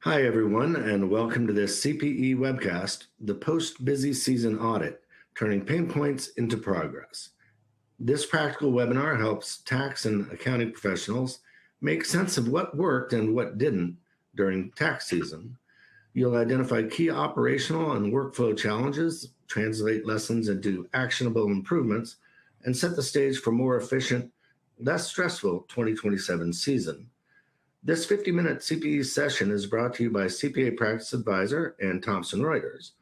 Hi, everyone, and welcome to this CPE Webcast, the post-busy season audit, turning pain points into progress. This practical webinar helps tax and accounting professionals make sense of what worked and what didn't during tax season. You'll identify key operational and workflow challenges, translate lessons into actionable improvements, and set the stage for more efficient, less stressful 2027 season. This 50-minute CPE session is brought to you by CPA Practice Advisor and Thomson Reuters.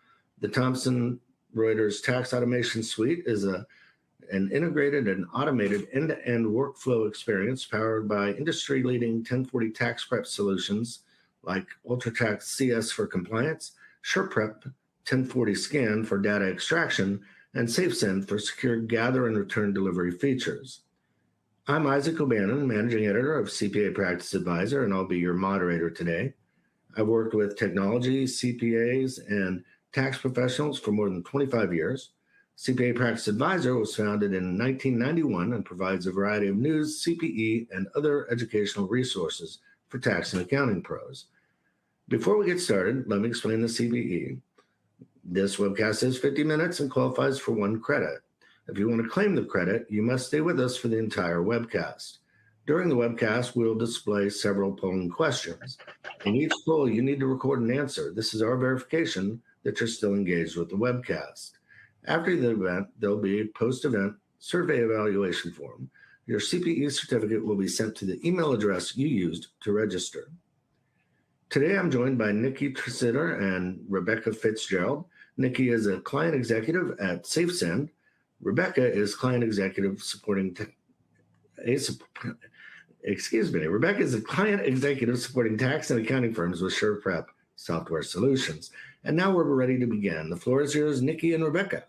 The Thomson Reuters Tax Automation Suite is an integrated and automated end-to-end workflow experience powered by industry-leading 1040 tax prep solutions like UltraTax CS for compliance, SurePrep 1040 Scan for data extraction, and SafeSend for secure gather and return delivery features. I'm Isaac O'Bannon, Managing Editor of CPA Practice Advisor, and I'll be your moderator today. I've worked with technology, CPAs, and tax professionals for more than 25 years. CPA Practice Advisor was founded in 1991 and provides a variety of news, CPE, and other educational resources for tax and accounting pros. Before we get started, let me explain the CPE. This webcast is 50 minutes and qualifies for 1 credit. If you want to claim the credit, you must stay with us for the entire webcast. During the webcast, we'll display several polling questions. In each poll, you need to record an answer. This is our verification that you're still engaged with the webcast. After the event, there'll be a post-event survey evaluation form. Your CPE certificate will be sent to the email address you used to register. Today, I'm joined by Nikki Tresitter and Rebecca Fitzgerald. Nikki is a client executive at SafeSend. Rebecca is client executive supporting Rebecca is a client executive supporting tax and accounting firms with SurePrep software solutions. And now we're ready to begin. The floor is yours, Nikki and Rebecca.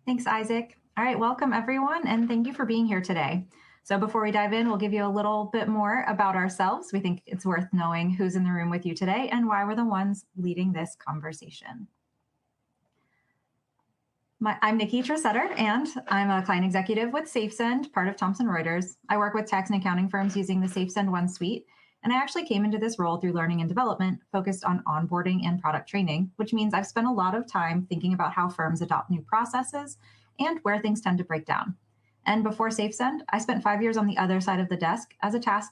Thanks, Isaac. All right, welcome everyone, and thank you for being here today. So before we dive in, we'll give you a little bit more about ourselves. We think it's worth knowing who's in the room with you today and why we're the ones leading this conversation. I'm Nikki Tresitter, and I'm a client executive with SafeSend, part of Thomson Reuters. I work with tax and accounting firms using the SafeSend One suite, and I actually came into this role through learning and development focused on onboarding and product training, which means I've spent a lot of time thinking about how firms adopt new processes and where things tend to break down. And before SafeSend, I spent 5 years on the other side of the desk as a tax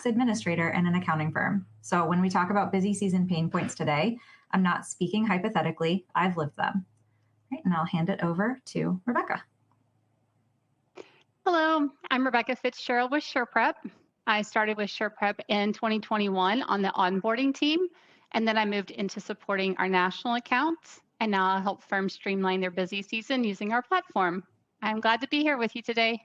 administrator in an accounting firm. So when we talk about busy season pain points today, I'm not speaking hypothetically, I've lived them. Right, and I'll hand it over to Rebecca. Hello, I'm Rebecca Fitzgerald with SurePrep. I started with SurePrep in 2021 on the onboarding team, and then I moved into supporting our national accounts, and now I'll help firms streamline their busy season using our platform. I'm glad to be here with you today.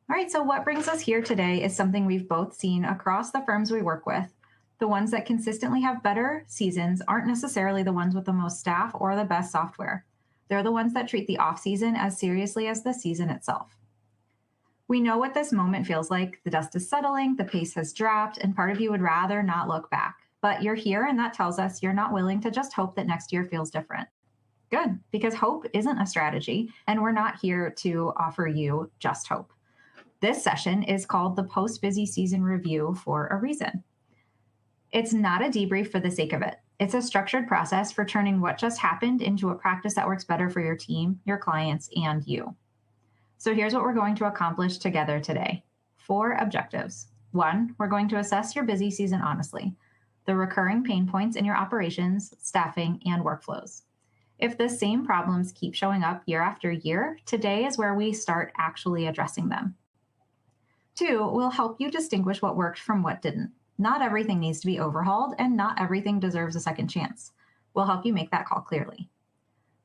All right, so what brings us here today is something we've both seen across the firms we work with. The ones that consistently have better seasons aren't necessarily the ones with the most staff or the best software. They're the ones that treat the off-season as seriously as the season itself. We know what this moment feels like. The dust is settling, the pace has dropped, and part of you would rather not look back. But you're here, and that tells us you're not willing to just hope that next year feels different. Good, because hope isn't a strategy, and we're not here to offer you just hope. This session is called the Post-Busy Season Review for a reason. It's not a debrief for the sake of it. It's a structured process for turning what just happened into a practice that works better for your team, your clients, and you. So here's what we're going to accomplish together today. 4 objectives. 1, we're going to assess your busy season honestly, the recurring pain points in your operations, staffing, and workflows. If the same problems keep showing up year after year, today is where we start actually addressing them. 2, we'll help you distinguish what worked from what didn't. Not everything needs to be overhauled, and not everything deserves a second chance. We'll help you make that call clearly.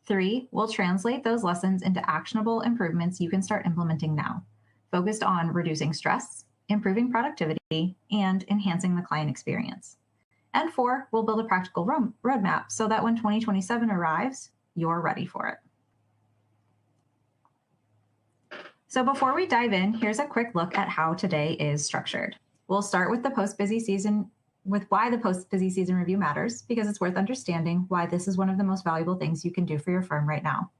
3, we'll translate those lessons into actionable improvements you can start implementing now, focused on reducing stress, improving productivity, and enhancing the client experience. And 4, we'll build a practical roadmap so that when 2027 arrives, you're ready for it. So before we dive in, here's a quick look at how today is structured. We'll start with why the post-busy season review matters, because it's worth understanding why this is one of the most valuable things you can do for your firm right now.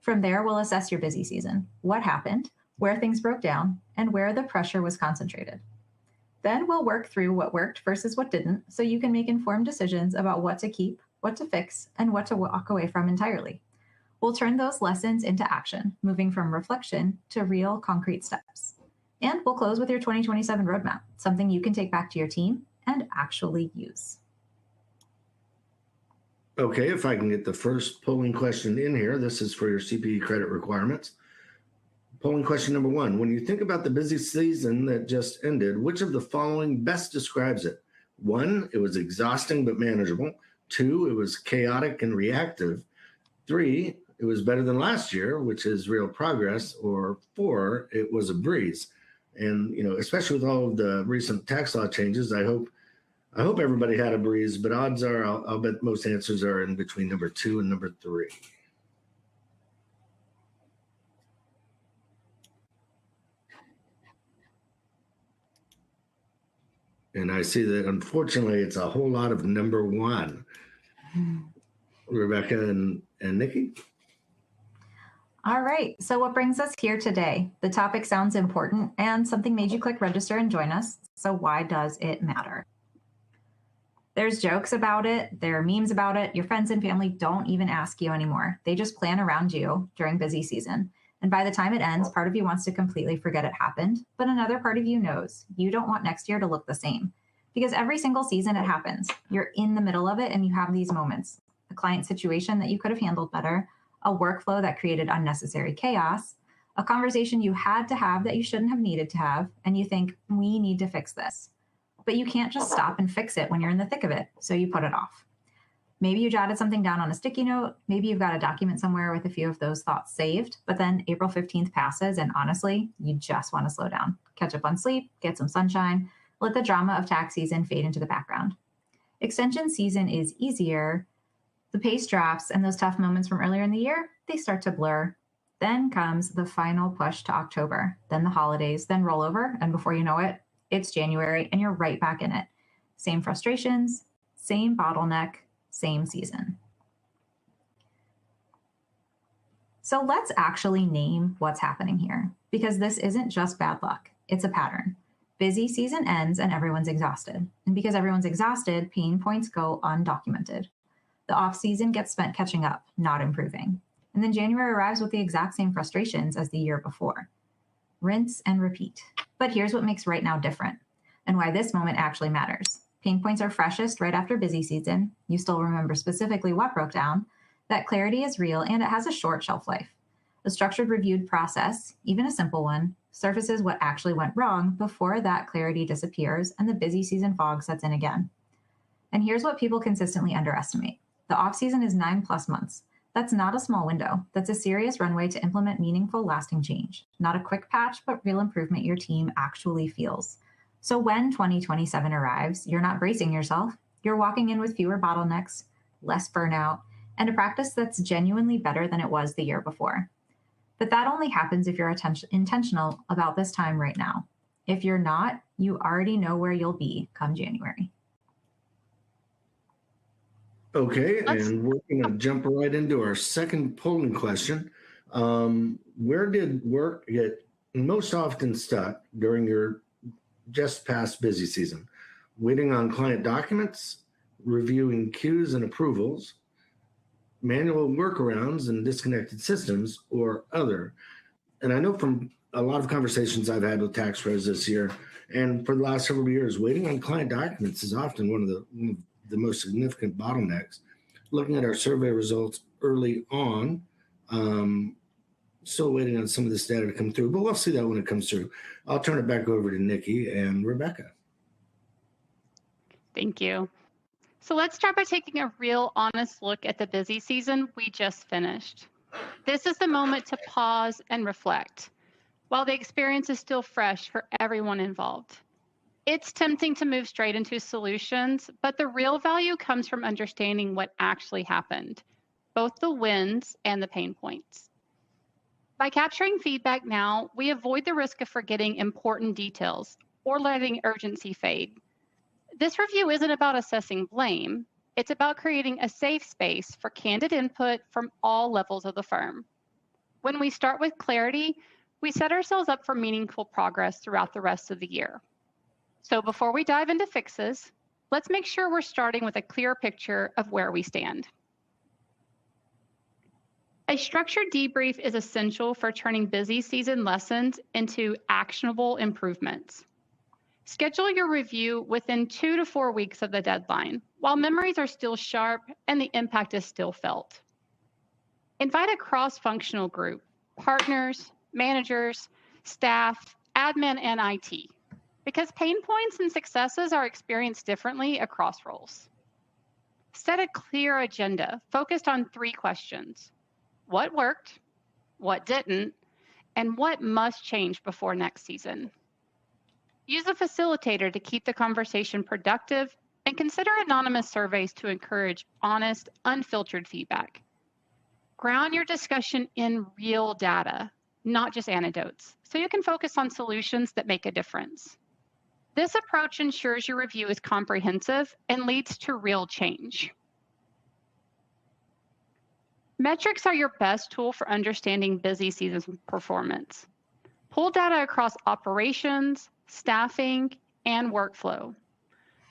From there, we'll assess your busy season, what happened, where things broke down, and where the pressure was concentrated. Then we'll work through what worked versus what didn't, so you can make informed decisions about what to keep, what to fix, and what to walk away from entirely. We'll turn those lessons into action, moving from reflection to real concrete steps. And we'll close with your 2027 roadmap, something you can take back to your team and actually use. Okay, if I can get the first polling question in here, this is for your CPE credit requirements. Polling question number 1, when you think about the busy season that just ended, which of the following best describes it? 1, it was exhausting but manageable. 2, it was chaotic and reactive. 3, it was better than last year, which is real progress. Or 4, it was a breeze. And, especially with all of the recent tax law changes, I hope everybody had a breeze, but odds are I'll bet most answers are in between number 2 and number 3. And I see that, unfortunately, it's a whole lot of number 1. Rebecca and Nikki? All right, so what brings us here today? The topic sounds important and something made you click register and join us. So why does it matter? There's jokes about it, there are memes about it. Your friends and family don't even ask you anymore. They just plan around you during busy season. And by the time it ends, part of you wants to completely forget it happened, but another part of you knows you don't want next year to look the same. Because every single season it happens. You're in the middle of it and you have these moments. A client situation that you could have handled better, a workflow that created unnecessary chaos, a conversation you had to have that you shouldn't have needed to have, and you think, we need to fix this. But you can't just stop and fix it when you're in the thick of it, so you put it off. Maybe you jotted something down on a sticky note. Maybe you've got a document somewhere with a few of those thoughts saved, but then April 15th passes and honestly, you just want to slow down, catch up on sleep, get some sunshine, let the drama of tax season fade into the background. Extension season is easier. The pace drops and those tough moments from earlier in the year, they start to blur. Then comes the final push to October, then the holidays, then rollover, and before you know it, it's January and you're right back in it. Same frustrations, same bottleneck, same season. So let's actually name what's happening here, because this isn't just bad luck, it's a pattern. Busy season ends and everyone's exhausted. And because everyone's exhausted, pain points go undocumented. The off season gets spent catching up, not improving. And then January arrives with the exact same frustrations as the year before. Rinse and repeat. But here's what makes right now different and why this moment actually matters. Pain points are freshest right after busy season. You still remember specifically what broke down. That clarity is real and it has a short shelf life. A structured reviewed process, even a simple one, surfaces what actually went wrong before that clarity disappears and the busy season fog sets in again. And here's what people consistently underestimate. The off season is 9+ months. That's not a small window. That's a serious runway to implement meaningful, lasting change. Not a quick patch, but real improvement your team actually feels. So when 2027 arrives, you're not bracing yourself. You're walking in with fewer bottlenecks, less burnout, and a practice that's genuinely better than it was the year before. But that only happens if you're intentional about this time right now. If you're not, you already know where you'll be come January. Okay, and we're going to jump right into our second polling question. Where did work get most often stuck during your just past busy season? Waiting on client documents, reviewing queues and approvals, manual workarounds and disconnected systems, or other? And I know from a lot of conversations I've had with tax pros this year and for the last several years, waiting on client documents is often one of the most significant bottlenecks. Looking at our survey results early on, still waiting on some of this data to come through, but we'll see that when it comes through. I'll turn it back over to Nikki and Rebecca. Thank you. So let's start by taking a real honest look at the busy season we just finished. This is the moment to pause and reflect, while the experience is still fresh for everyone involved. It's tempting to move straight into solutions, but the real value comes from understanding what actually happened, both the wins and the pain points. By capturing feedback now, we avoid the risk of forgetting important details or letting urgency fade. This review isn't about assessing blame. It's about creating a safe space for candid input from all levels of the firm. When we start with clarity, we set ourselves up for meaningful progress throughout the rest of the year. So before we dive into fixes, let's make sure we're starting with a clear picture of where we stand. A structured debrief is essential for turning busy season lessons into actionable improvements. Schedule your review within 2 to 4 weeks of the deadline, while memories are still sharp and the impact is still felt. Invite a cross-functional group, partners, managers, staff, admin, and IT, because pain points and successes are experienced differently across roles. Set a clear agenda focused on 3 questions: what worked, what didn't, and what must change before next season. Use a facilitator to keep the conversation productive, and consider anonymous surveys to encourage honest, unfiltered feedback. Ground your discussion in real data, not just anecdotes, so you can focus on solutions that make a difference. This approach ensures your review is comprehensive and leads to real change. Metrics are your best tool for understanding busy season performance. Pull data across operations, staffing, and workflow.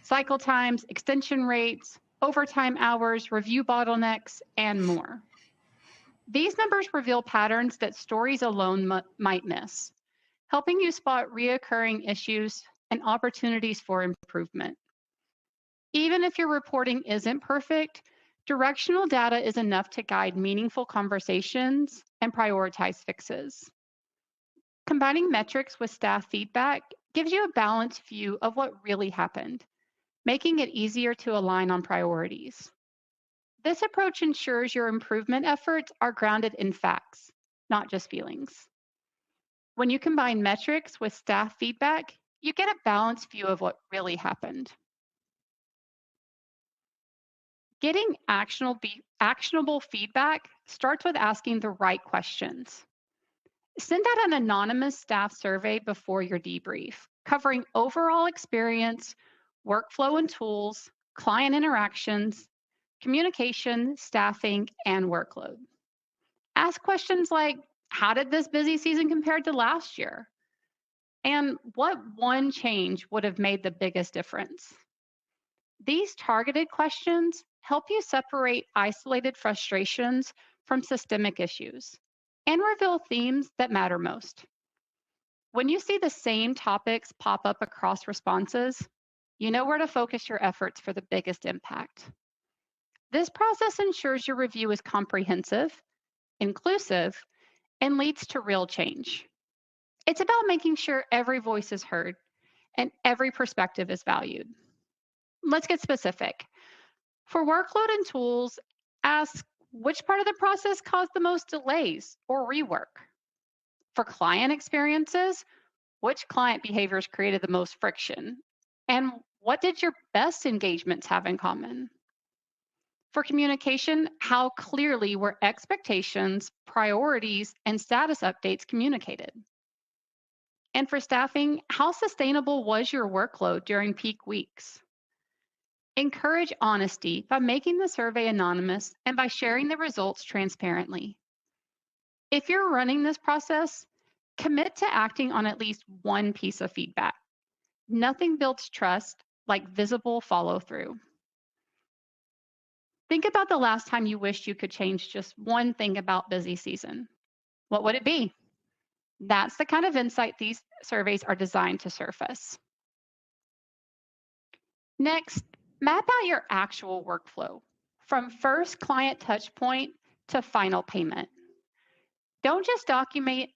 Cycle times, extension rates, overtime hours, review bottlenecks, and more. These numbers reveal patterns that stories alone might miss, helping you spot reoccurring issues and opportunities for improvement. Even if your reporting isn't perfect, directional data is enough to guide meaningful conversations and prioritize fixes. Combining metrics with staff feedback gives you a balanced view of what really happened, making it easier to align on priorities. This approach ensures your improvement efforts are grounded in facts, not just feelings. When you combine metrics with staff feedback, you get a balanced view of what really happened. Getting actionable feedback starts with asking the right questions. Send out an anonymous staff survey before your debrief, covering overall experience, workflow and tools, client interactions, communication, staffing, and workload. Ask questions like, how did this busy season compare to last year? And what one change would have made the biggest difference? These targeted questions help you separate isolated frustrations from systemic issues and reveal themes that matter most. When you see the same topics pop up across responses, you know where to focus your efforts for the biggest impact. This process ensures your review is comprehensive, inclusive, and leads to real change. It's about making sure every voice is heard and every perspective is valued. Let's get specific. For workload and tools, ask which part of the process caused the most delays or rework. For client experiences, which client behaviors created the most friction? And what did your best engagements have in common? For communication, how clearly were expectations, priorities, and status updates communicated? And for staffing, how sustainable was your workload during peak weeks? Encourage honesty by making the survey anonymous and by sharing the results transparently. If you're running this process, commit to acting on at least one piece of feedback. Nothing builds trust like visible follow through. Think about the last time you wished you could change just one thing about busy season. What would it be? That's the kind of insight these surveys are designed to surface. Next, map out your actual workflow from first client touch point to final payment. Don't just document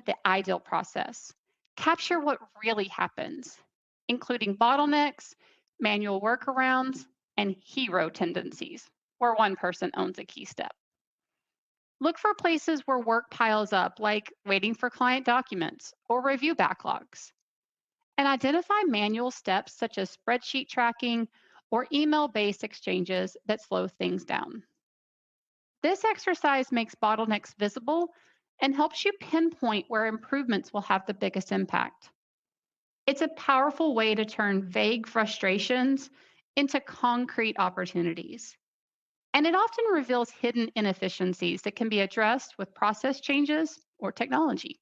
the ideal process. Capture what really happens, including bottlenecks, manual workarounds, and hero tendencies, where one person owns a key step. Look for places where work piles up, like waiting for client documents or review backlogs. And identify manual steps such as spreadsheet tracking or email-based exchanges that slow things down. This exercise makes bottlenecks visible and helps you pinpoint where improvements will have the biggest impact. It's a powerful way to turn vague frustrations into concrete opportunities. And it often reveals hidden inefficiencies that can be addressed with process changes or technology.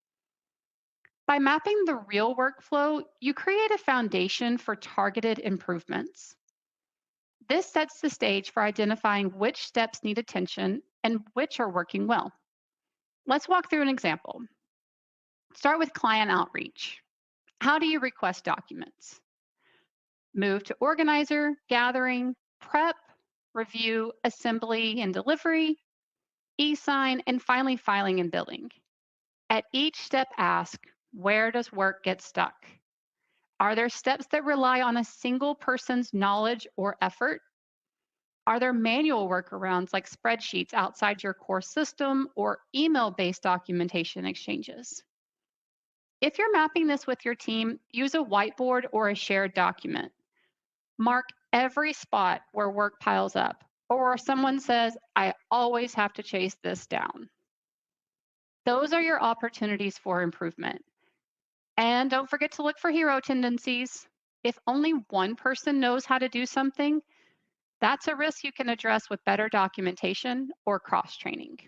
By mapping the real workflow, you create a foundation for targeted improvements. This sets the stage for identifying which steps need attention and which are working well. Let's walk through an example. Start with client outreach. How do you request documents? Move to organizer, gathering, prep, review, assembly and delivery, e-sign, and finally filing and billing. At each step, ask, where does work get stuck? Are there steps that rely on a single person's knowledge or effort? Are there manual workarounds like spreadsheets outside your core system or email-based documentation exchanges? If you're mapping this with your team, use a whiteboard or a shared document. Mark every spot where work piles up, or someone says, I always have to chase this down. Those are your opportunities for improvement. And don't forget to look for hero tendencies. If only one person knows how to do something, that's a risk you can address with better documentation or cross-training.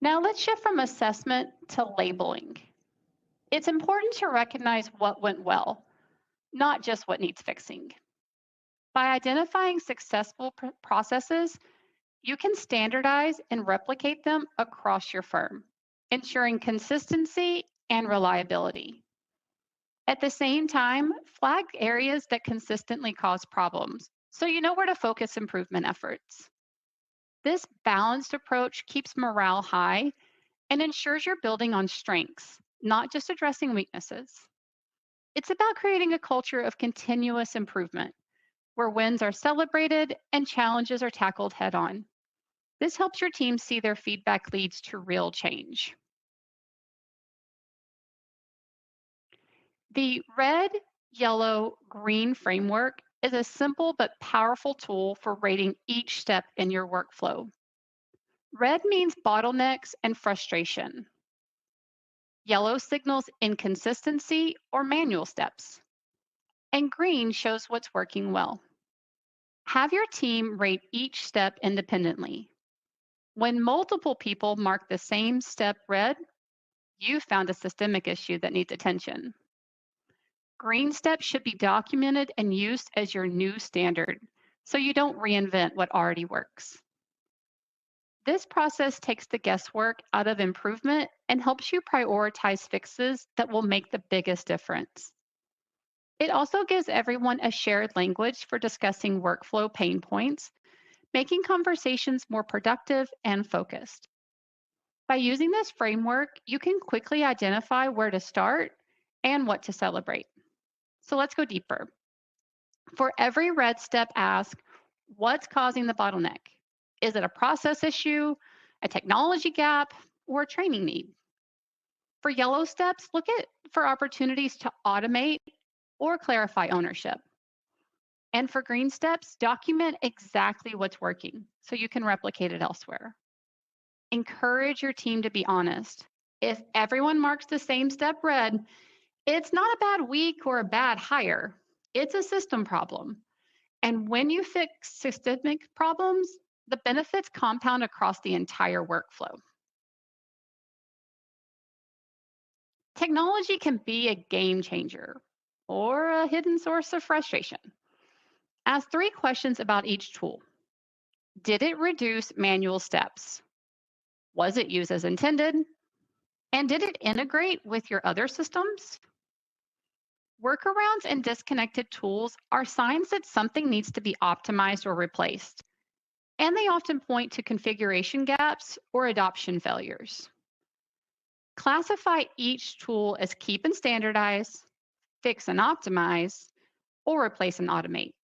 Now let's shift from assessment to labeling. It's important to recognize what went well, not just what needs fixing. By identifying successful processes, you can standardize and replicate them across your firm, ensuring consistency and reliability. At the same time, flag areas that consistently cause problems so you know where to focus improvement efforts. This balanced approach keeps morale high and ensures you're building on strengths, not just addressing weaknesses. It's about creating a culture of continuous improvement where wins are celebrated and challenges are tackled head on. This helps your team see their feedback leads to real change. The red, yellow, green framework is a simple but powerful tool for rating each step in your workflow. Red means bottlenecks and frustration. Yellow signals inconsistency or manual steps. And green shows what's working well. Have your team rate each step independently. When multiple people mark the same step red, you found a systemic issue that needs attention. Green steps should be documented and used as your new standard, so you don't reinvent what already works. This process takes the guesswork out of improvement and helps you prioritize fixes that will make the biggest difference. It also gives everyone a shared language for discussing workflow pain points, making conversations more productive and focused. By using this framework, you can quickly identify where to start and what to celebrate. So let's go deeper. For every red step, ask, what's causing the bottleneck? Is it a process issue, a technology gap, or a training need? For yellow steps, look for opportunities to automate or clarify ownership. And for green steps, document exactly what's working so you can replicate it elsewhere. Encourage your team to be honest. If everyone marks the same step red, it's not a bad week or a bad hire. It's a system problem. And when you fix systemic problems, the benefits compound across the entire workflow. Technology can be a game changer or a hidden source of frustration. Ask 3 questions about each tool. Did it reduce manual steps? Was it used as intended? And did it integrate with your other systems? Workarounds and disconnected tools are signs that something needs to be optimized or replaced, and they often point to configuration gaps or adoption failures. Classify each tool as keep and standardize, fix and optimize, or replace and automate,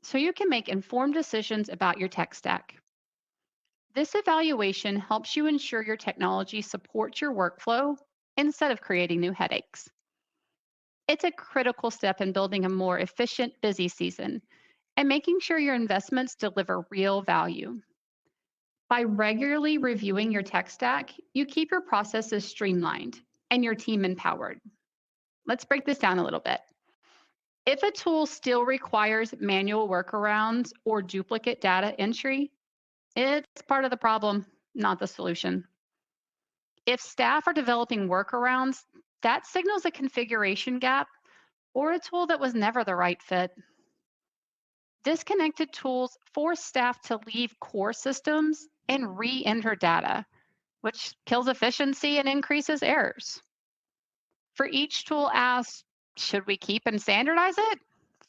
so you can make informed decisions about your tech stack. This evaluation helps you ensure your technology supports your workflow instead of creating new headaches. It's a critical step in building a more efficient, busy season and making sure your investments deliver real value. By regularly reviewing your tech stack, you keep your processes streamlined and your team empowered. Let's break this down a little bit. If a tool still requires manual workarounds or duplicate data entry, it's part of the problem, not the solution. If staff are developing workarounds, that signals a configuration gap or a tool that was never the right fit. Disconnected tools force staff to leave core systems and re-enter data, which kills efficiency and increases errors. For each tool asked, should we keep and standardize it,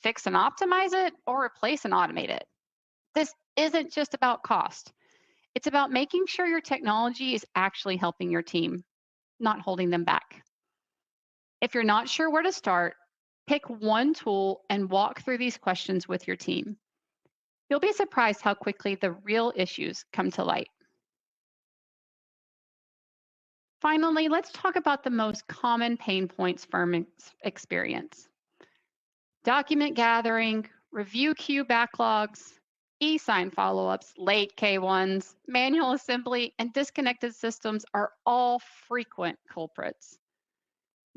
fix and optimize it, or replace and automate it? This isn't just about cost. It's about making sure your technology is actually helping your team, not holding them back. If you're not sure where to start, pick one tool and walk through these questions with your team. You'll be surprised how quickly the real issues come to light. Finally, let's talk about the most common pain points firms experience. Document gathering, review queue backlogs, e-sign follow-ups, late K1s, manual assembly, and disconnected systems are all frequent culprits.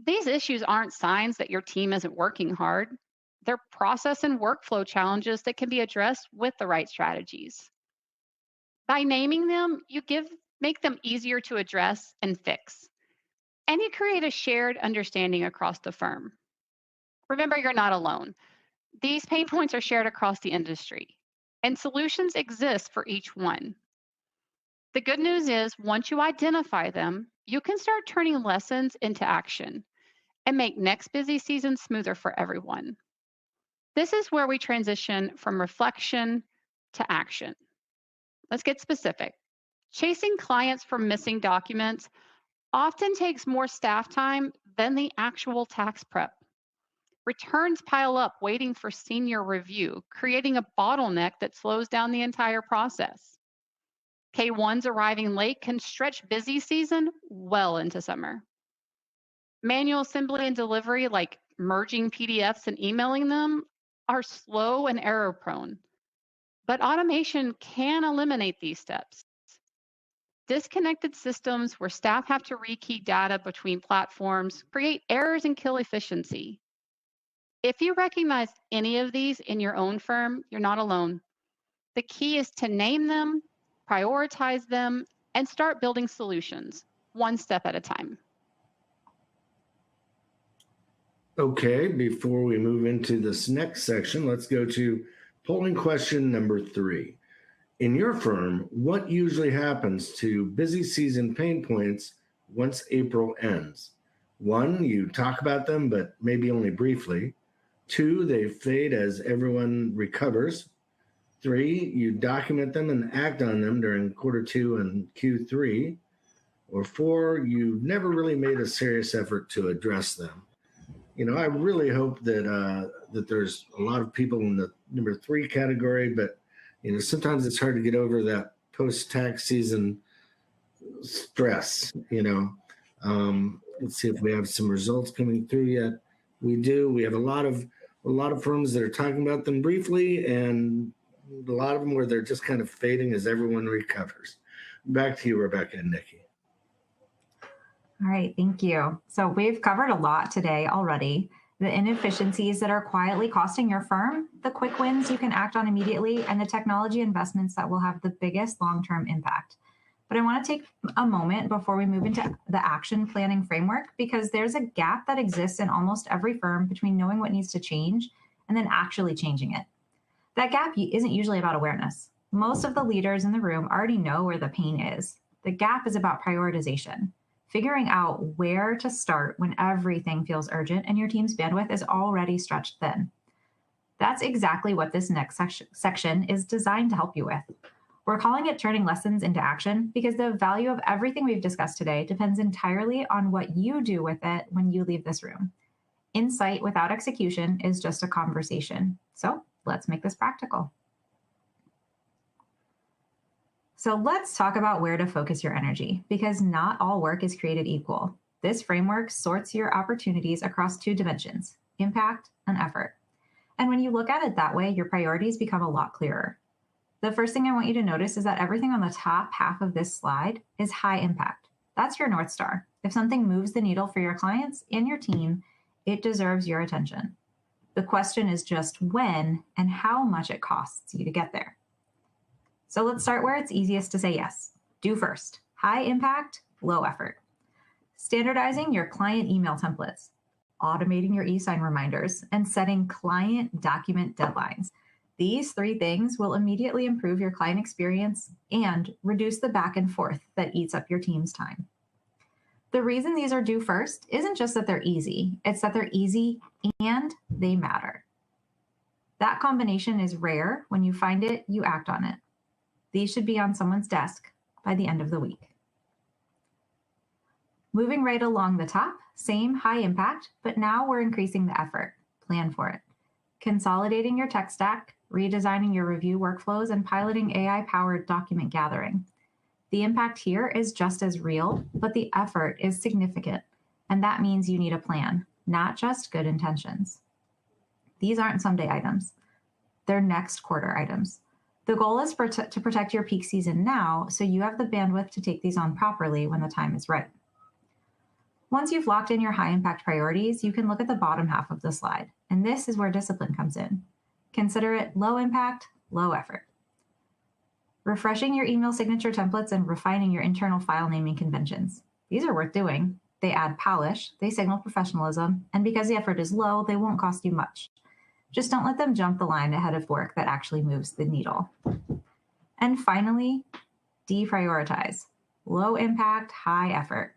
These issues aren't signs that your team isn't working hard. They're process and workflow challenges that can be addressed with the right strategies. By naming them, you make them easier to address and fix. And you create a shared understanding across the firm. Remember, you're not alone. These pain points are shared across the industry, and solutions exist for each one. The good news is, once you identify them, you can start turning lessons into action and make next busy season smoother for everyone. This is where we transition from reflection to action. Let's get specific. Chasing clients for missing documents often takes more staff time than the actual tax prep. Returns pile up waiting for senior review, creating a bottleneck that slows down the entire process. K1s arriving late can stretch busy season well into summer. Manual assembly and delivery, like merging PDFs and emailing them, are slow and error prone. But automation can eliminate these steps. Disconnected systems where staff have to rekey data between platforms create errors and kill efficiency. If you recognize any of these in your own firm, you're not alone. The key is to name them, prioritize them, and start building solutions, one step at a time. Okay, before we move into this next section, let's go to polling question number 3. In your firm, what usually happens to busy season pain points once April ends? 1, you talk about them, but maybe only briefly. 2, they fade as everyone recovers. 3, you document them and act on them during Q2 and Q3. Or 4, you've never really made a serious effort to address them. I really hope that that there's a lot of people in the number 3 category, but sometimes it's hard to get over that post-tax season stress. Let's see if we have some results coming through yet. We do. We have a lot of firms that are talking about them briefly, and a lot of them where they're just kind of fading as everyone recovers. Back to you, Rebecca and Nikki. All right, thank you. So we've covered a lot today already. The inefficiencies that are quietly costing your firm, the quick wins you can act on immediately, and the technology investments that will have the biggest long-term impact. But I want to take a moment before we move into the action planning framework, because there's a gap that exists in almost every firm between knowing what needs to change and then actually changing it. That gap isn't usually about awareness. Most of the leaders in the room already know where the pain is. The gap is about prioritization. Figuring out where to start when everything feels urgent and your team's bandwidth is already stretched thin. That's exactly what this next section is designed to help you with. We're calling it turning lessons into action because the value of everything we've discussed today depends entirely on what you do with it when you leave this room. Insight without execution is just a conversation. So let's make this practical. So let's talk about where to focus your energy, because not all work is created equal. This framework sorts your opportunities across 2 dimensions, impact and effort. And when you look at it that way, your priorities become a lot clearer. The first thing I want you to notice is that everything on the top half of this slide is high impact. That's your North Star. If something moves the needle for your clients and your team, it deserves your attention. The question is just when and how much it costs you to get there. So let's start where it's easiest to say yes. Do first. High impact, low effort. Standardizing your client email templates, automating your e-sign reminders, and setting client document deadlines. These 3 things will immediately improve your client experience and reduce the back and forth that eats up your team's time. The reason these are due first isn't just that they're easy, it's that they're easy and they matter. That combination is rare. When you find it, you act on it. These should be on someone's desk by the end of the week. Moving right along the top, same high impact, but now we're increasing the effort. Plan for it. Consolidating your tech stack, redesigning your review workflows, and piloting AI-powered document gathering. The impact here is just as real, but the effort is significant, and that means you need a plan, not just good intentions. These aren't someday items. They're next quarter items. The goal is to protect your peak season now, so you have the bandwidth to take these on properly when the time is right. Once you've locked in your high impact priorities, you can look at the bottom half of the slide, and this is where discipline comes in. Consider it low impact, low effort. Refreshing your email signature templates and refining your internal file naming conventions. These are worth doing. They add polish, they signal professionalism, and because the effort is low, they won't cost you much. Just don't let them jump the line ahead of work that actually moves the needle. And finally, deprioritize. Low impact, high effort.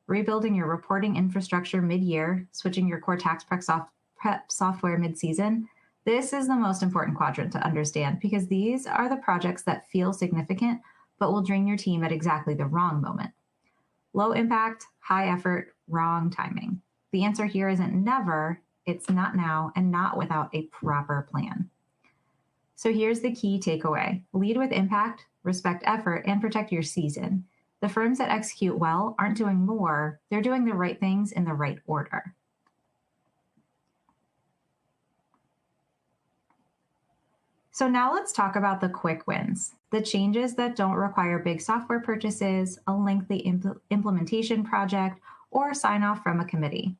Rebuilding your reporting infrastructure mid-year, switching your core tax prep software mid-season. This is the most important quadrant to understand because these are the projects that feel significant but will drain your team at exactly the wrong moment. Low impact, high effort, wrong timing. The answer here isn't never, it's not now, and not without a proper plan. So here's the key takeaway. Lead with impact, respect effort, and protect your season. The firms that execute well aren't doing more, they're doing the right things in the right order. So now let's talk about the quick wins, the changes that don't require big software purchases, a lengthy implementation project, or sign off from a committee.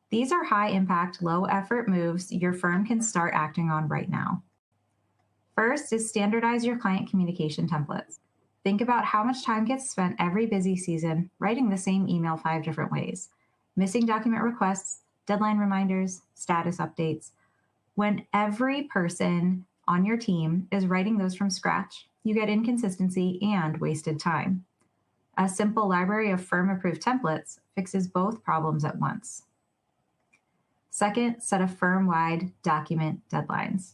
These are high impact, low effort moves your firm can start acting on right now. First is standardize your client communication templates. Think about how much time gets spent every busy season writing the same email 5 different ways. Missing document requests, deadline reminders, status updates. When every person on your team is writing those from scratch, you get inconsistency and wasted time. A simple library of firm-approved templates fixes both problems at once. Second, set a firm-wide document deadlines.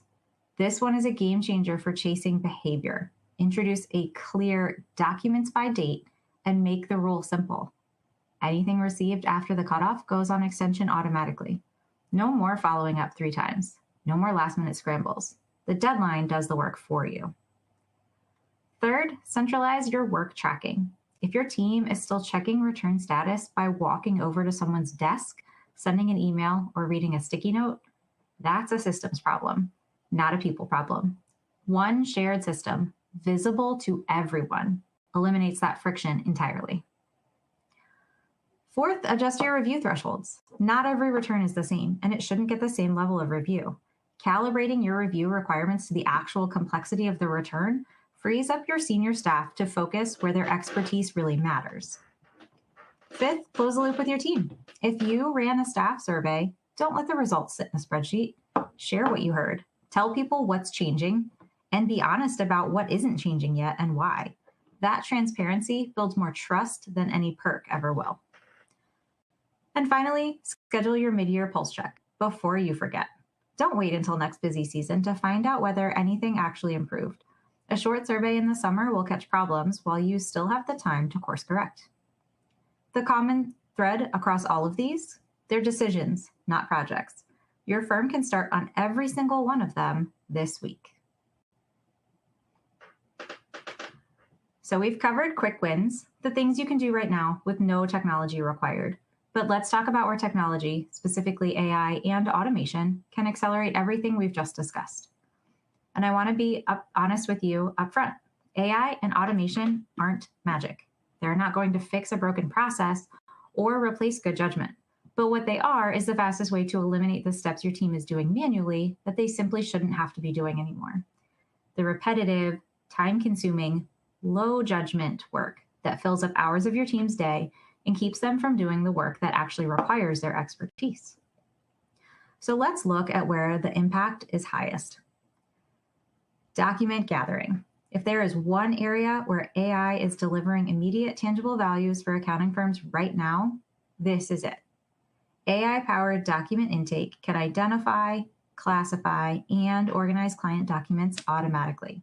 This one is a game changer for chasing behavior. Introduce a clear documents by date and make the rule simple. Anything received after the cutoff goes on extension automatically. No more following up 3 times. No more last-minute scrambles. The deadline does the work for you. Third, centralize your work tracking. If your team is still checking return status by walking over to someone's desk, sending an email, or reading a sticky note, that's a systems problem, not a people problem. One shared system, visible to everyone, eliminates that friction entirely. Fourth, adjust your review thresholds. Not every return is the same, and it shouldn't get the same level of review. Calibrating your review requirements to the actual complexity of the return frees up your senior staff to focus where their expertise really matters. Fifth, close the loop with your team. If you ran a staff survey, don't let the results sit in a spreadsheet. Share what you heard. Tell people what's changing and be honest about what isn't changing yet and why. That transparency builds more trust than any perk ever will. And finally, schedule your mid-year pulse check before you forget. Don't wait until next busy season to find out whether anything actually improved. A short survey in the summer will catch problems while you still have the time to course correct. The common thread across all of these, they're decisions, not projects. Your firm can start on every single one of them this week. So we've covered quick wins, the things you can do right now with no technology required. But let's talk about where technology, specifically AI and automation, can accelerate everything we've just discussed. And I want to be honest with you up front. AI and automation aren't magic. They're not going to fix a broken process or replace good judgment. But what they are is the fastest way to eliminate the steps your team is doing manually that they simply shouldn't have to be doing anymore. The repetitive, time-consuming, low judgment work that fills up hours of your team's day and keeps them from doing the work that actually requires their expertise. So let's look at where the impact is highest. Document gathering. If there is one area where AI is delivering immediate tangible values for accounting firms right now, this is it. AI-powered document intake can identify, classify, and organize client documents automatically.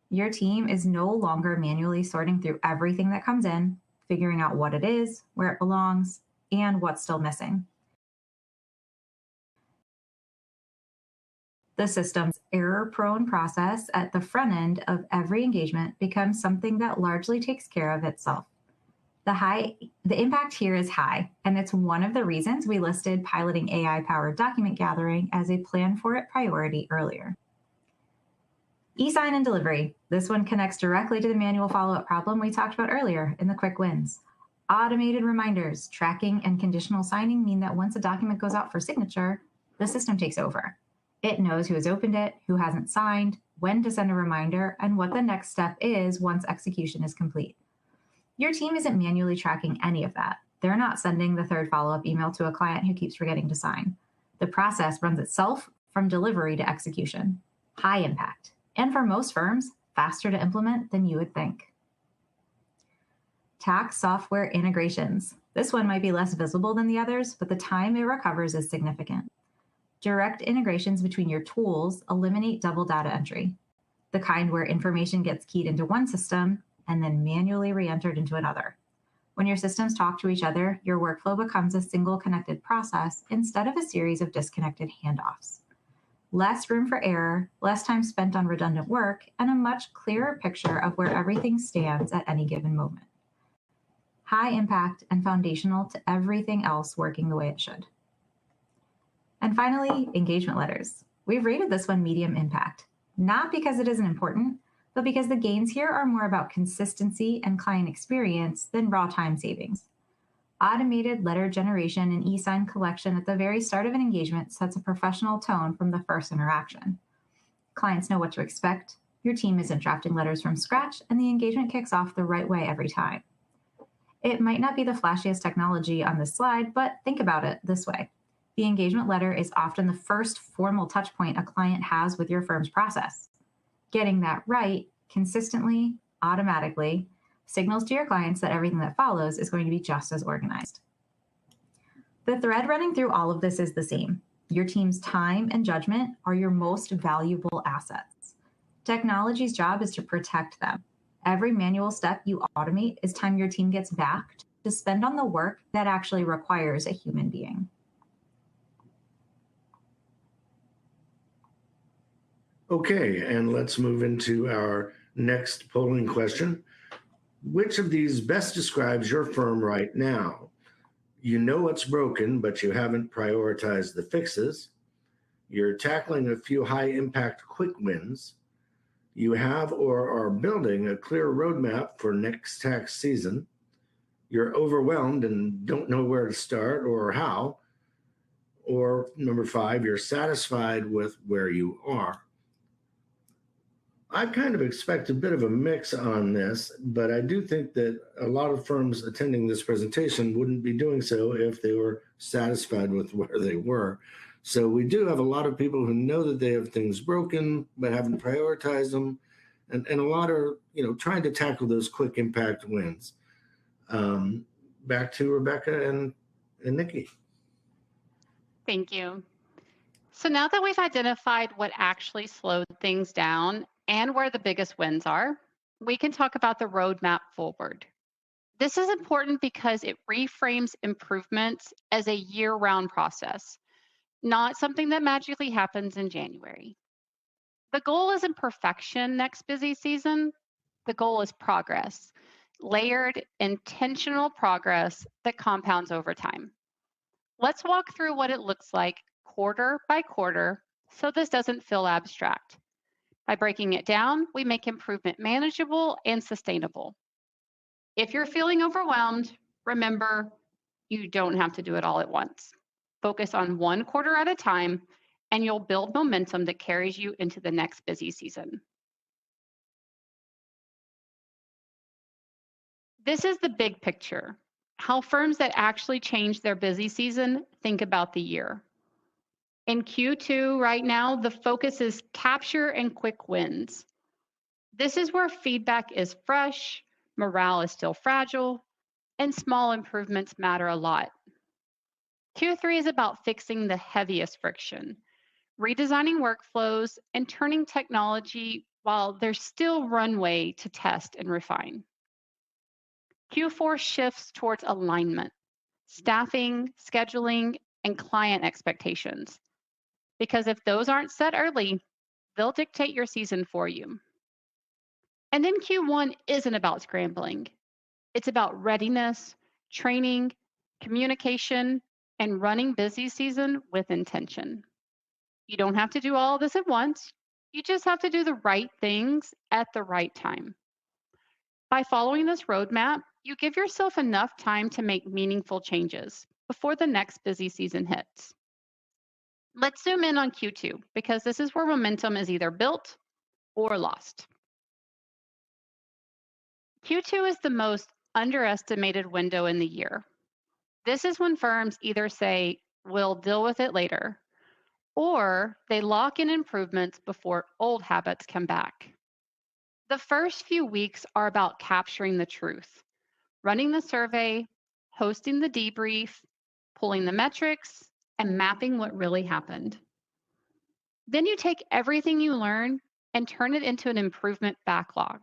Your team is no longer manually sorting through everything that comes in, figuring out what it is, where it belongs, and what's still missing. The system's error-prone process at the front end of every engagement becomes something that largely takes care of itself. The impact here is high, and it's one of the reasons we listed piloting AI-powered document gathering as a plan for it priority earlier. E-sign and delivery. This one connects directly to the manual follow-up problem we talked about earlier in the quick wins. Automated reminders, tracking, and conditional signing mean that once a document goes out for signature, the system takes over. It knows who has opened it, who hasn't signed, when to send a reminder, and what the next step is once execution is complete. Your team isn't manually tracking any of that. They're not sending the third follow-up email to a client who keeps forgetting to sign. The process runs itself from delivery to execution. High impact. And for most firms, faster to implement than you would think. Tax software integrations. This one might be less visible than the others, but the time it recovers is significant. Direct integrations between your tools eliminate double data entry, the kind where information gets keyed into one system and then manually re-entered into another. When your systems talk to each other, your workflow becomes a single connected process instead of a series of disconnected handoffs. Less room for error, less time spent on redundant work, and a much clearer picture of where everything stands at any given moment. High impact and foundational to everything else working the way it should. And finally, engagement letters. We've rated this one medium impact, not because it isn't important, but because the gains here are more about consistency and client experience than raw time savings. Automated letter generation and e-sign collection at the very start of an engagement sets a professional tone from the first interaction. Clients know what to expect, your team isn't drafting letters from scratch, and the engagement kicks off the right way every time. It might not be the flashiest technology on this slide, but think about it this way. The engagement letter is often the first formal touchpoint a client has with your firm's process. Getting that right, consistently, automatically, signals to your clients that everything that follows is going to be just as organized. The thread running through all of this is the same. Your team's time and judgment are your most valuable assets. Technology's job is to protect them. Every manual step you automate is time your team gets back to spend on the work that actually requires a human being. Okay, and let's move into our next polling question. Which of these best describes your firm right now? You know what's broken, but you haven't prioritized the fixes. You're tackling a few high-impact quick wins. You have or are building a clear roadmap for next tax season. You're overwhelmed and don't know where to start or how. Or number 5, you're satisfied with where you are. I kind of expect a bit of a mix on this, but I do think that a lot of firms attending this presentation wouldn't be doing so if they were satisfied with where they were. So we do have a lot of people who know that they have things broken, but haven't prioritized them. And a lot are, trying to tackle those quick impact wins. Back to Rebecca and Nikki. Thank you. So now that we've identified what actually slowed things down and where the biggest wins are, we can talk about the roadmap forward. This is important because it reframes improvements as a year-round process, not something that magically happens in January. The goal isn't perfection next busy season. The goal is progress, layered, intentional progress that compounds over time. Let's walk through what it looks like quarter by quarter so this doesn't feel abstract. By breaking it down, we make improvement manageable and sustainable. If you're feeling overwhelmed, remember, you don't have to do it all at once. Focus on one quarter at a time, and you'll build momentum that carries you into the next busy season. This is the big picture. How firms that actually change their busy season think about the year. In Q2 right now, the focus is capture and quick wins. This is where feedback is fresh, morale is still fragile, and small improvements matter a lot. Q3 is about fixing the heaviest friction, redesigning workflows, and turning technology while there's still runway to test and refine. Q4 shifts towards alignment, staffing, scheduling, and client expectations. Because if those aren't set early, they'll dictate your season for you. And then Q1 isn't about scrambling. It's about readiness, training, communication, and running busy season with intention. You don't have to do all of this at once. You just have to do the right things at the right time. By following this roadmap, you give yourself enough time to make meaningful changes before the next busy season hits. Let's zoom in on Q2 because this is where momentum is either built or lost. Q2 is the most underestimated window in the year. This is when firms either say, we'll deal with it later, or they lock in improvements before old habits come back. The first few weeks are about capturing the truth, running the survey, hosting the debrief, pulling the metrics, and mapping what really happened. Then you take everything you learn and turn it into an improvement backlog,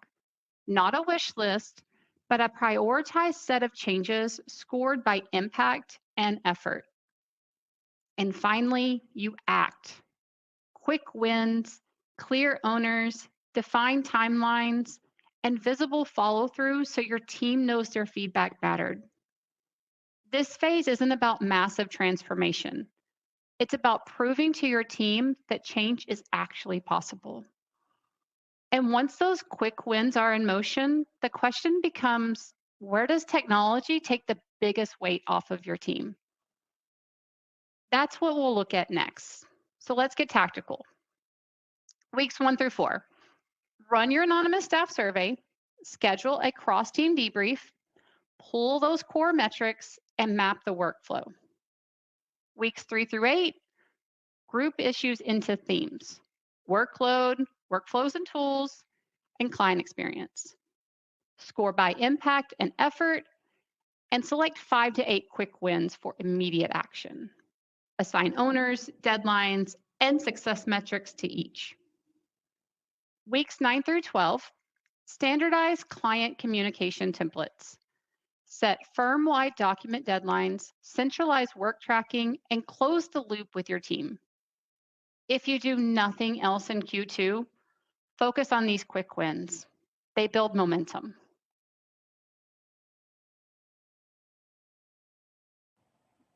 not a wish list, but a prioritized set of changes scored by impact and effort. And finally, you act. Quick wins, clear owners, defined timelines, and visible follow through so your team knows their feedback mattered. This phase isn't about massive transformation. It's about proving to your team that change is actually possible. And once those quick wins are in motion, the question becomes, where does technology take the biggest weight off of your team? That's what we'll look at next. So let's get tactical. Weeks 1 through 4. Run your anonymous staff survey, schedule a cross-team debrief, pull those core metrics, and map the workflow. Weeks 3 through 8, group issues into themes: workload, workflows and tools, and client experience. Score by impact and effort, and select 5 to 8 quick wins for immediate action. Assign owners, deadlines, and success metrics to each. Weeks 9 through 12, standardize client communication templates. Set firm-wide document deadlines, centralize work tracking, and close the loop with your team. If you do nothing else in Q2, focus on these quick wins. They build momentum.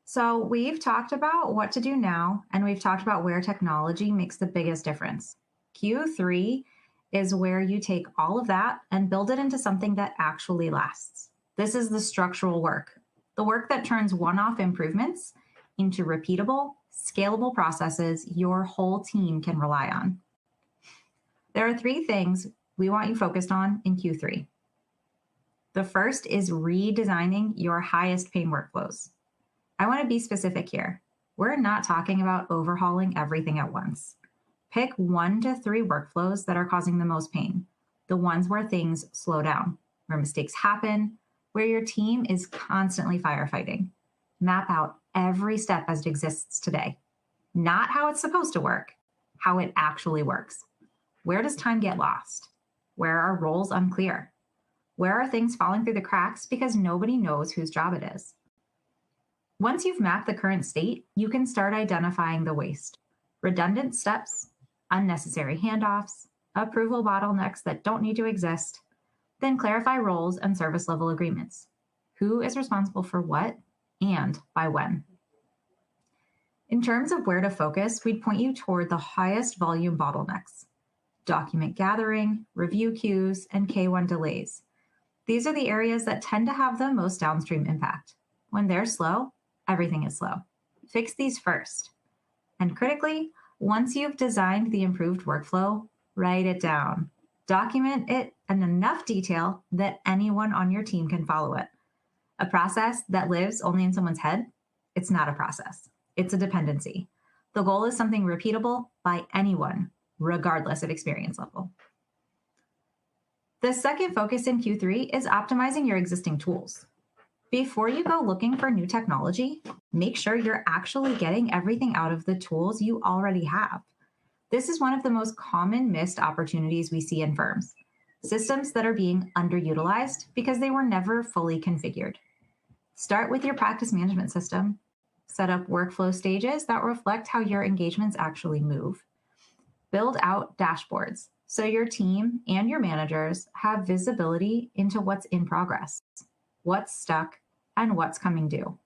So we've talked about what to do now, and we've talked about where technology makes the biggest difference. Q3 is where you take all of that and build it into something that actually lasts. This is the structural work, the work that turns one-off improvements into repeatable, scalable processes your whole team can rely on. There are 3 things we want you focused on in Q3. The first is redesigning your highest pain workflows. I want to be specific here. We're not talking about overhauling everything at once. Pick 1 to 3 workflows that are causing the most pain, the ones where things slow down, where mistakes happen, where your team is constantly firefighting. Map out every step as it exists today. Not how it's supposed to work, how it actually works. Where does time get lost? Where are roles unclear? Where are things falling through the cracks because nobody knows whose job it is? Once you've mapped the current state, you can start identifying the waste. Redundant steps, unnecessary handoffs, approval bottlenecks that don't need to exist. Then clarify roles and service level agreements. Who is responsible for what and by when? In terms of where to focus, we'd point you toward the highest volume bottlenecks: document gathering, review queues, and K1 delays. These are the areas that tend to have the most downstream impact. When they're slow, everything is slow. Fix these first. And critically, once you've designed the improved workflow, write it down. Document it in enough detail that anyone on your team can follow it. A process that lives only in someone's head, it's not a process. It's a dependency. The goal is something repeatable by anyone, regardless of experience level. The second focus in Q3 is optimizing your existing tools. Before you go looking for new technology, make sure you're actually getting everything out of the tools you already have. This is one of the most common missed opportunities we see in firms. Systems that are being underutilized because they were never fully configured. Start with your practice management system. Set up workflow stages that reflect how your engagements actually move. Build out dashboards so your team and your managers have visibility into what's in progress, what's stuck, and what's coming due.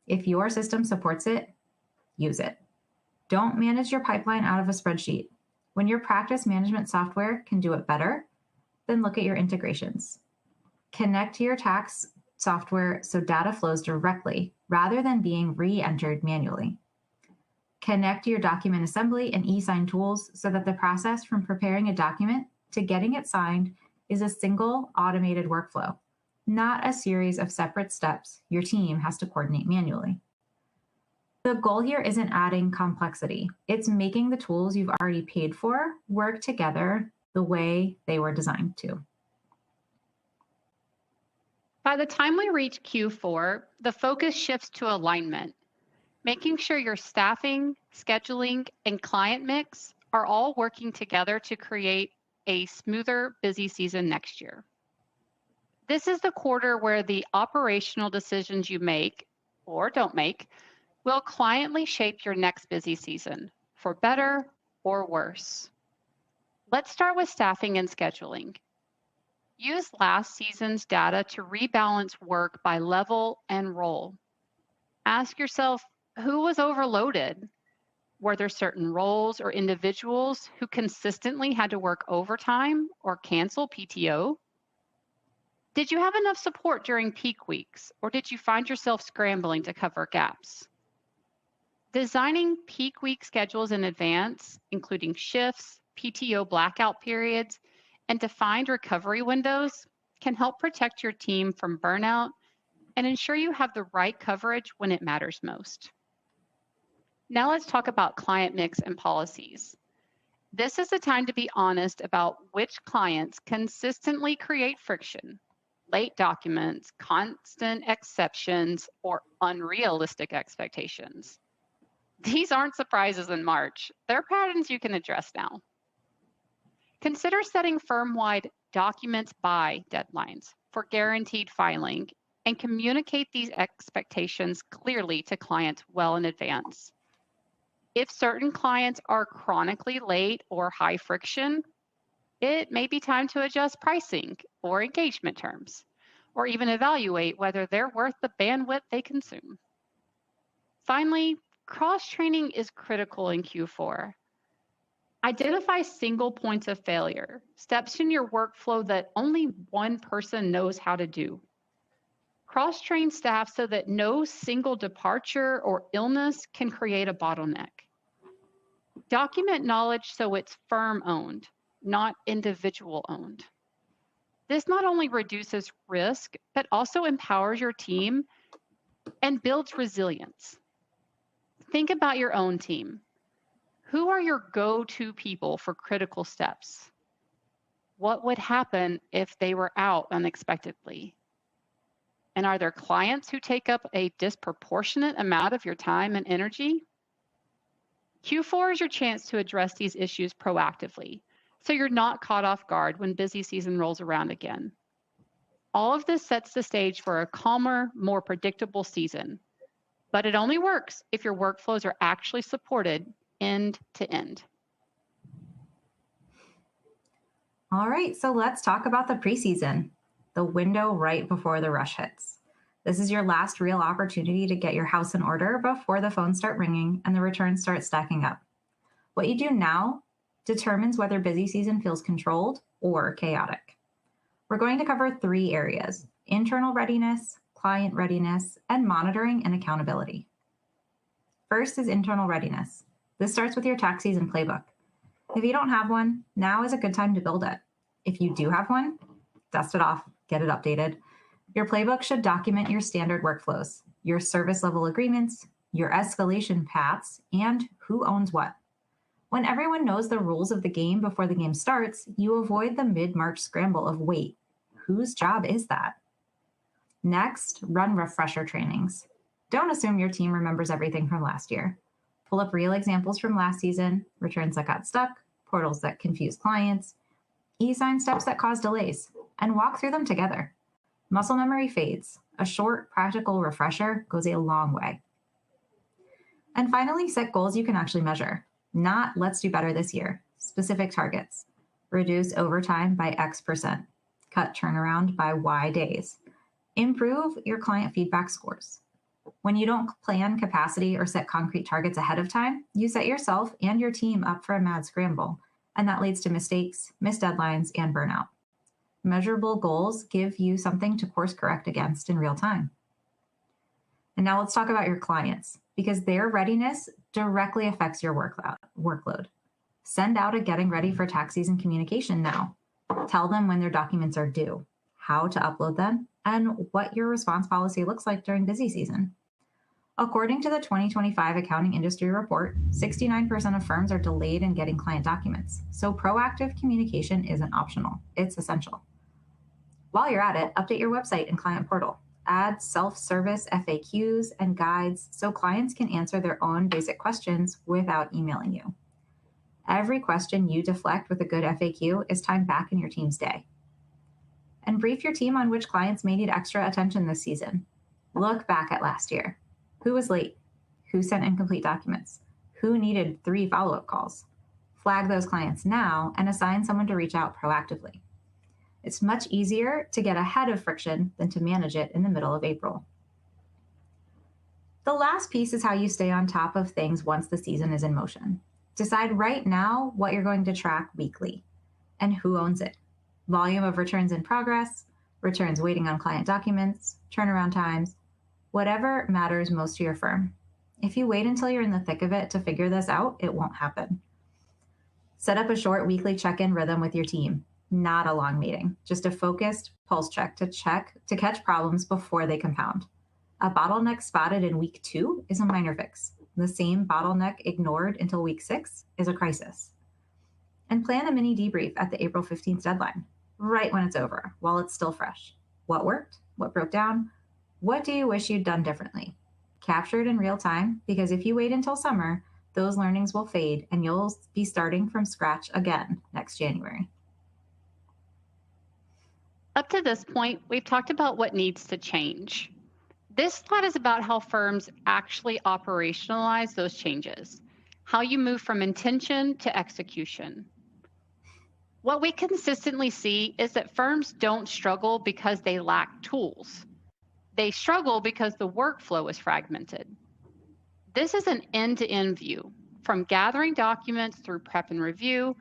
If your system supports it, use it. Don't manage your pipeline out of a spreadsheet. When your practice management software can do it better, then look at your integrations. Connect to your tax software so data flows directly rather than being re-entered manually. Connect your document assembly and e-sign tools so that the process from preparing a document to getting it signed is a single automated workflow, not a series of separate steps your team has to coordinate manually. The goal here isn't adding complexity. It's making the tools you've already paid for work together the way they were designed to. By the time we reach Q4, the focus shifts to alignment, making sure your staffing, scheduling, and client mix are all working together to create a smoother busy season next year. This is the quarter where the operational decisions you make or don't make will cliently shape your next busy season, for better or worse. Let's start with staffing and scheduling. Use last season's data to rebalance work by level and role. Ask yourself, who was overloaded? Were there certain roles or individuals who consistently had to work overtime or cancel PTO? Did you have enough support during peak weeks, or did you find yourself scrambling to cover gaps? Designing peak week schedules in advance, including shifts, PTO blackout periods, and defined recovery windows, can help protect your team from burnout and ensure you have the right coverage when it matters most. Now let's talk about client mix and policies. This is the time to be honest about which clients consistently create friction, late documents, constant exceptions, or unrealistic expectations. These aren't surprises in March. They're patterns you can address now. Consider setting firm-wide documents by deadlines for guaranteed filing and communicate these expectations clearly to clients well in advance. If certain clients are chronically late or high friction, it may be time to adjust pricing or engagement terms, or even evaluate whether they're worth the bandwidth they consume. Finally, cross-training is critical in Q4. Identify single points of failure, steps in your workflow that only one person knows how to do. Cross-train staff so that no single departure or illness can create a bottleneck. Document knowledge so it's firm-owned, not individual-owned. This not only reduces risk, but also empowers your team and builds resilience. Think about your own team. Who are your go-to people for critical steps? What would happen if they were out unexpectedly? And are there clients who take up a disproportionate amount of your time and energy? Q4 is your chance to address these issues proactively, so you're not caught off guard when busy season rolls around again. All of this sets the stage for a calmer, more predictable season. But it only works if your workflows are actually supported end to end. All right, so let's talk about the preseason, the window right before the rush hits. This is your last real opportunity to get your house in order before the phones start ringing and the returns start stacking up. What you do now determines whether busy season feels controlled or chaotic. We're going to cover 3 areas: internal readiness, client readiness, and monitoring and accountability. First is internal readiness. This starts with your tax season playbook. If you don't have one, now is a good time to build it. If you do have one, dust it off, get it updated. Your playbook should document your standard workflows, your service level agreements, your escalation paths, and who owns what. When everyone knows the rules of the game before the game starts, you avoid the mid-March scramble of wait, whose job is that? Next, run refresher trainings. Don't assume your team remembers everything from last year. Pull up real examples from last season, returns that got stuck, portals that confused clients, e-sign steps that cause delays, and walk through them together. Muscle memory fades. A short, practical refresher goes a long way. And finally, set goals you can actually measure. Not let's do better this year. Specific targets. Reduce overtime by X%. Cut turnaround by Y days. Improve your client feedback scores. When you don't plan capacity or set concrete targets ahead of time, you set yourself and your team up for a mad scramble, and that leads to mistakes, missed deadlines, and burnout. Measurable goals give you something to course correct against in real time. And now let's talk about your clients, because their readiness directly affects your workload. Send out a getting ready for tax season communication now. Tell them when their documents are due, how to upload them, and what your response policy looks like during busy season. According to the 2025 Accounting Industry Report, 69% of firms are delayed in getting client documents, so proactive communication isn't optional, it's essential. While you're at it, update your website and client portal. Add self-service FAQs and guides so clients can answer their own basic questions without emailing you. Every question you deflect with a good FAQ is time back in your team's day. And brief your team on which clients may need extra attention this season. Look back at last year. Who was late? Who sent incomplete documents? Who needed 3 follow-up calls? Flag those clients now and assign someone to reach out proactively. It's much easier to get ahead of friction than to manage it in the middle of April. The last piece is how you stay on top of things once the season is in motion. Decide right now what you're going to track weekly and who owns it. Volume of returns in progress, returns waiting on client documents, turnaround times, whatever matters most to your firm. If you wait until you're in the thick of it to figure this out, it won't happen. Set up a short weekly check-in rhythm with your team. Not a long meeting, just a focused pulse check to catch problems before they compound. A bottleneck spotted in week 2 is a minor fix. The same bottleneck ignored until week 6 is a crisis. And plan a mini debrief at the April 15th deadline, right when it's over, while it's still fresh. What worked? What broke down? What do you wish you'd done differently? Capture it in real time, because if you wait until summer, those learnings will fade and you'll be starting from scratch again next January. Up to this point, we've talked about what needs to change. This slide is about how firms actually operationalize those changes, how you move from intention to execution. What we consistently see is that firms don't struggle because they lack tools. They struggle because the workflow is fragmented. This is an end-to-end view, from gathering documents through prep and review,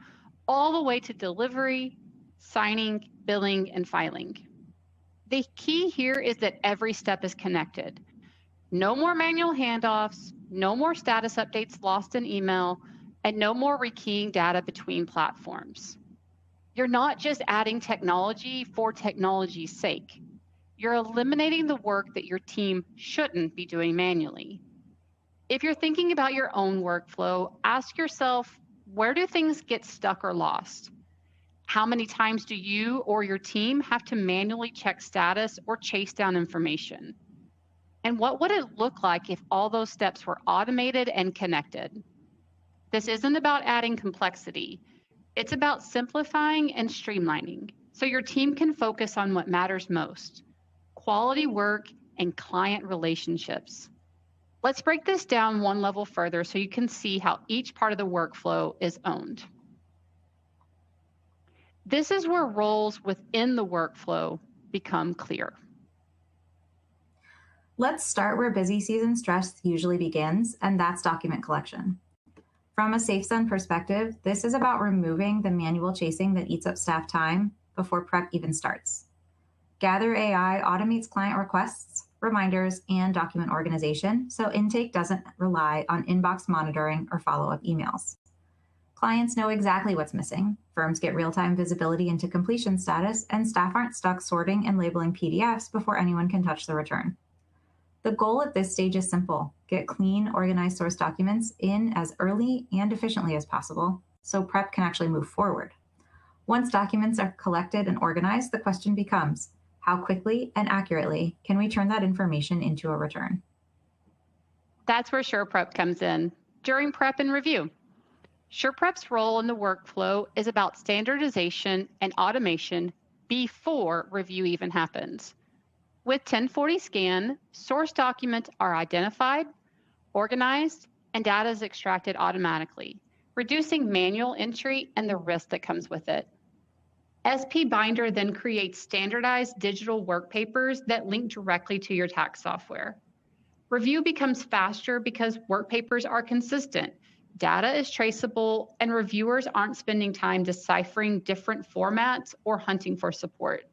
all the way to delivery, signing, billing, and filing. The key here is that every step is connected. No more manual handoffs, no more status updates lost in email, and no more rekeying data between platforms. You're not just adding technology for technology's sake. You're eliminating the work that your team shouldn't be doing manually. If you're thinking about your own workflow, ask yourself, where do things get stuck or lost? How many times do you or your team have to manually check status or chase down information? And what would it look like if all those steps were automated and connected? This isn't about adding complexity. It's about simplifying and streamlining so your team can focus on what matters most: quality work and client relationships. Let's break this down one level further so you can see how each part of the workflow is owned. This is where roles within the workflow become clear. Let's start where busy season stress usually begins, and that's document collection. From a SafeSend perspective, this is about removing the manual chasing that eats up staff time before prep even starts. Gather AI automates client requests, reminders, and document organization, so intake doesn't rely on inbox monitoring or follow-up emails. Clients know exactly what's missing. Firms get real-time visibility into completion status, and staff aren't stuck sorting and labeling PDFs before anyone can touch the return. The goal at this stage is simple: get clean, organized source documents in as early and efficiently as possible so prep can actually move forward. Once documents are collected and organized, the question becomes, how quickly and accurately can we turn that information into a return? That's where SurePrep comes in during prep and review. SurePrep's role in the workflow is about standardization and automation before review even happens. With 1040 Scan, source documents are identified, organized, and data is extracted automatically, reducing manual entry and the risk that comes with it. SP Binder then creates standardized digital work papers that link directly to your tax software. Review becomes faster because work papers are consistent, data is traceable, and reviewers aren't spending time deciphering different formats or hunting for support.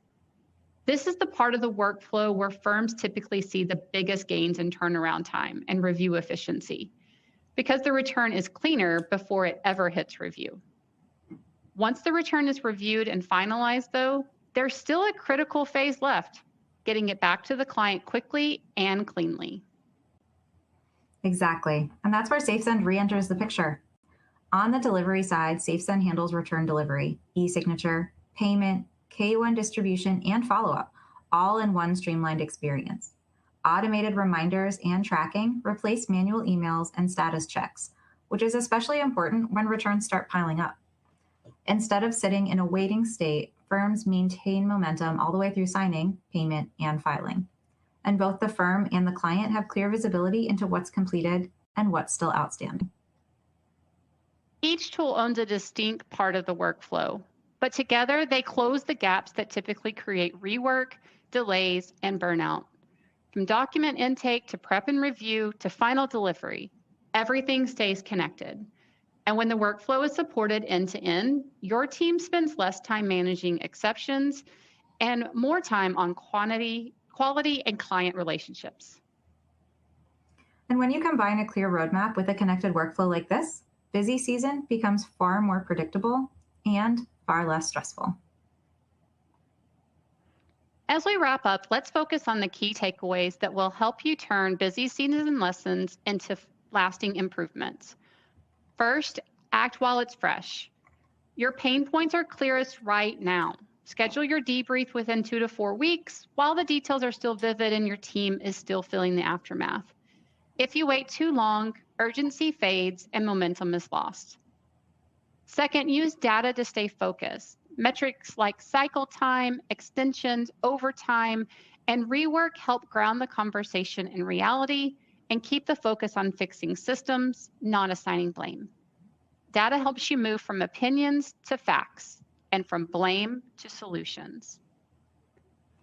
This is the part of the workflow where firms typically see the biggest gains in turnaround time and review efficiency, because the return is cleaner before it ever hits review. Once the return is reviewed and finalized, though, there's still a critical phase left: getting it back to the client quickly and cleanly. Exactly. And that's where SafeSend re-enters the picture. On the delivery side, SafeSend handles return delivery, e-signature, payment, K1 distribution, and follow-up, all in one streamlined experience. Automated reminders and tracking replace manual emails and status checks, which is especially important when returns start piling up. Instead of sitting in a waiting state, firms maintain momentum all the way through signing, payment, and filing. And both the firm and the client have clear visibility into what's completed and what's still outstanding. Each tool owns a distinct part of the workflow, but together they close the gaps that typically create rework, delays, and burnout. From document intake to prep and review to final delivery, everything stays connected. And when the workflow is supported end to end, your team spends less time managing exceptions and more time on quality and client relationships. And when you combine a clear roadmap with a connected workflow like this, busy season becomes far more predictable and far less stressful. As we wrap up, let's focus on the key takeaways that will help you turn busy season lessons into lasting improvements. First, act while it's fresh. Your pain points are clearest right now. Schedule your debrief within 2 to 4 weeks while the details are still vivid and your team is still feeling the aftermath. If you wait too long, urgency fades and momentum is lost. Second, use data to stay focused. Metrics like cycle time, extensions, overtime, and rework help ground the conversation in reality and keep the focus on fixing systems, not assigning blame. Data helps you move from opinions to facts and from blame to solutions.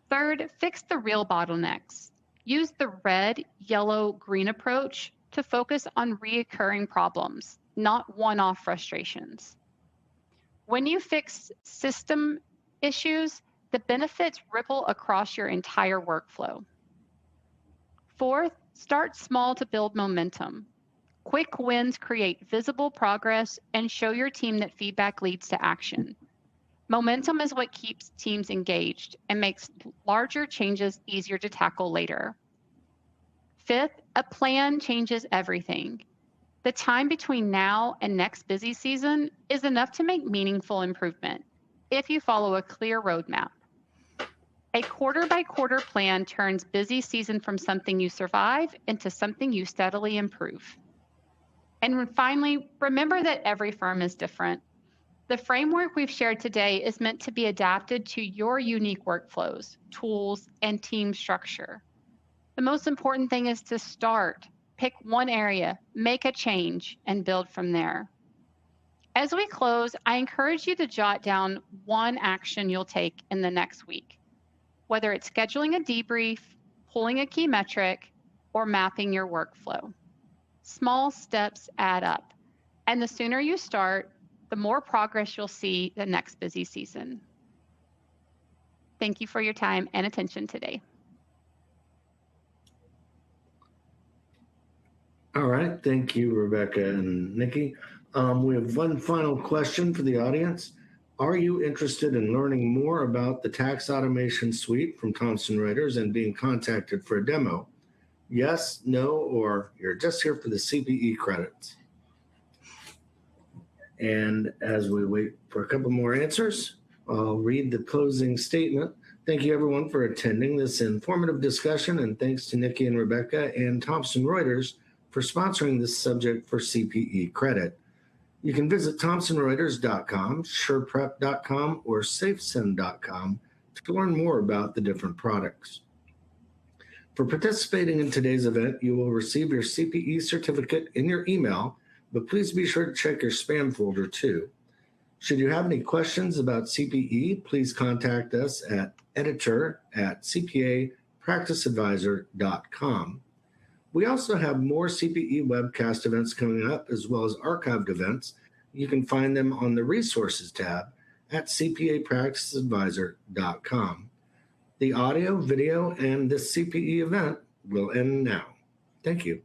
Third, fix the real bottlenecks. Use the red, yellow, green approach to focus on recurring problems, not one-off frustrations. When you fix system issues, the benefits ripple across your entire workflow. Fourth, start small to build momentum. Quick wins create visible progress and show your team that feedback leads to action. Momentum is what keeps teams engaged and makes larger changes easier to tackle later. Fifth, a plan changes everything. The time between now and next busy season is enough to make meaningful improvement if you follow a clear roadmap. A quarter-by-quarter plan turns busy season from something you survive into something you steadily improve. And finally, remember that every firm is different. The framework we've shared today is meant to be adapted to your unique workflows, tools, and team structure. The most important thing is to start, pick one area, make a change, and build from there. As we close, I encourage you to jot down one action you'll take in the next week, whether it's scheduling a debrief, pulling a key metric, or mapping your workflow. Small steps add up, and the sooner you start, the more progress you'll see the next busy season. Thank you for your time and attention today. All right. Thank you, Rebecca and Nikki. We have one final question for the audience. Are you interested in learning more about the tax automation suite from Thomson Reuters and being contacted for a demo? Yes, no, or you're just here for the CPE credits? And as we wait for a couple more answers, I'll read the closing statement. Thank you, everyone, for attending this informative discussion, and thanks to Nikki and Rebecca and Thomson Reuters for sponsoring this subject for CPE credit. You can visit thomsonreuters.com, sureprep.com, or safesend.com to learn more about the different products. For participating in today's event, you will receive your CPE certificate in your email, but please be sure to check your spam folder too. Should you have any questions about CPE, please contact us at editor@cpapracticeadvisor.com. We also have more CPE webcast events coming up, as well as archived events. You can find them on the Resources tab at cpapracticeadvisor.com. The audio, video, and this CPE event will end now. Thank you.